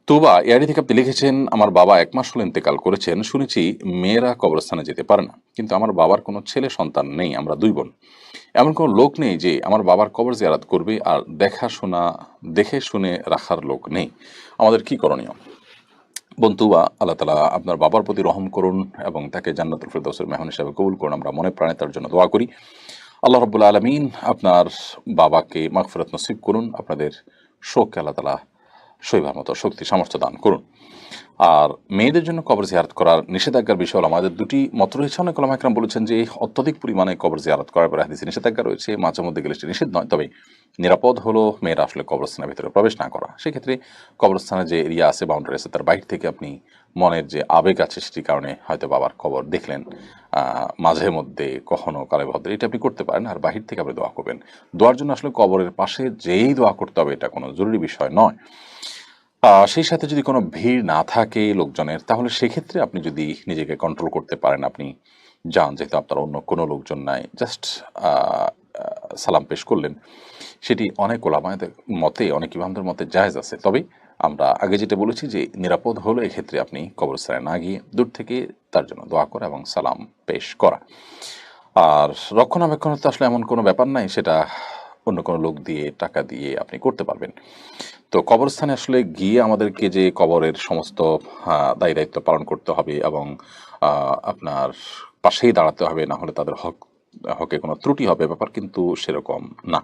তোবা এআইডি থেকে আপনি লিখেছেন, আমার বাবা ১ মাস হলো ইন্তেকাল করেছেন। শুনেছি মেয়েরা কবরস্থানে যেতে পারে না। কিন্তু আমার বাবার কোনো ছেলে সন্তান নেই। আমরা ২ বোন। এমন কোনো লোক নেই যে আমার বাবার কবর জিয়ারত করবে, আর দেখাশোনা দেখে শুনে রাখার লোক নেই। আমাদের কি করণীয়? বোন তুবা, আল্লাহ তাআলা আপনার বাবার প্রতি রহম করুন এবং তাকে জান্নাতুল ফেরদৌসের মেহমান হিসেবে কবুল করুন। আমরা মনে প্রাণে তার জন্য দোয়া করি। আল্লাহ রাব্বুল আলামিন আপনার বাবাকে মাগফিরাত নসিব করুন। আপনাদের শোককে আল্লাহ তাআলা সইবার মতো শক্তি সামর্থ্য দান করুন। আর মেয়েদের জন্য কবর জিয়ারত করার নিষেধাজ্ঞার বিষয় হলো, আমাদের দুটি মত রয়েছে। অনেক ওলামা একরাম বলেছেন যে অত্যধিক পরিমাণে কবর জিয়ারত করার পরে হাদিসে নিষেধাজ্ঞা রয়েছে, মাঝে মধ্যে গেলে সেটি নিষেধ নয়। তবে নিরাপদ হলো মেয়েরা আসলে কবরস্থানের ভিতরে প্রবেশ না করা। সেক্ষেত্রে কবরস্থানের যে এরিয়া আছে, বাউন্ডারি আছে, তার বাইরে থেকে আপনি মনের যে আবেগ আছে সেটির কারণে হয়তো বাবার কবর দেখলেন, মাঝে মধ্যে কখনো কালে ভদ্রে, এটা আপনি করতে পারেন। আর বাহির থেকে আপনি দোয়া করবেন। দোয়ার জন্য আসলে কবরের পাশে যেই দোয়া করতে হবে এটা কোনো জরুরি বিষয় নয়। সেই সাথে যদি কোনো ভিড় না থাকে লোকজনের, তাহলে সেক্ষেত্রে আপনি যদি নিজেকে কন্ট্রোল করতে পারেন, আপনি যান, যেহেতু আপনার অন্য কোনো লোকজন নাই, জাস্ট আ আ সালাম পেশ করলেন। সেটি অনেক ওলামাদের মতে, অনেক ইমামদের মতে জায়েজ আছে। তবে আমরা আগে যেটা বলেছি যে নিরাপদ হলো এক্ষেত্রে আপনি কবরস্থানে না গিয়ে দূর থেকে তার জন্য দোয়া করা এবং সালাম পেশ করা। আর রক্ষণাবেক্ষণের তো আসলে এমন কোনো ব্যাপার নাই, সেটা অন্য কোনো লোক দিয়ে, টাকা দিয়ে আপনি করতে পারবেন। তো কবরস্থানে আসলে গিয়ে আমাদেরকে যে কবরের সমস্ত দায়-দায়িত্ব পালন করতে হবে এবং আ আপনার পাশেই দাঁড়াতে হবে, না হলে তাদের হকে কোনো ত্রুটি হবে, ব্যাপার কিন্তু সেরকম না।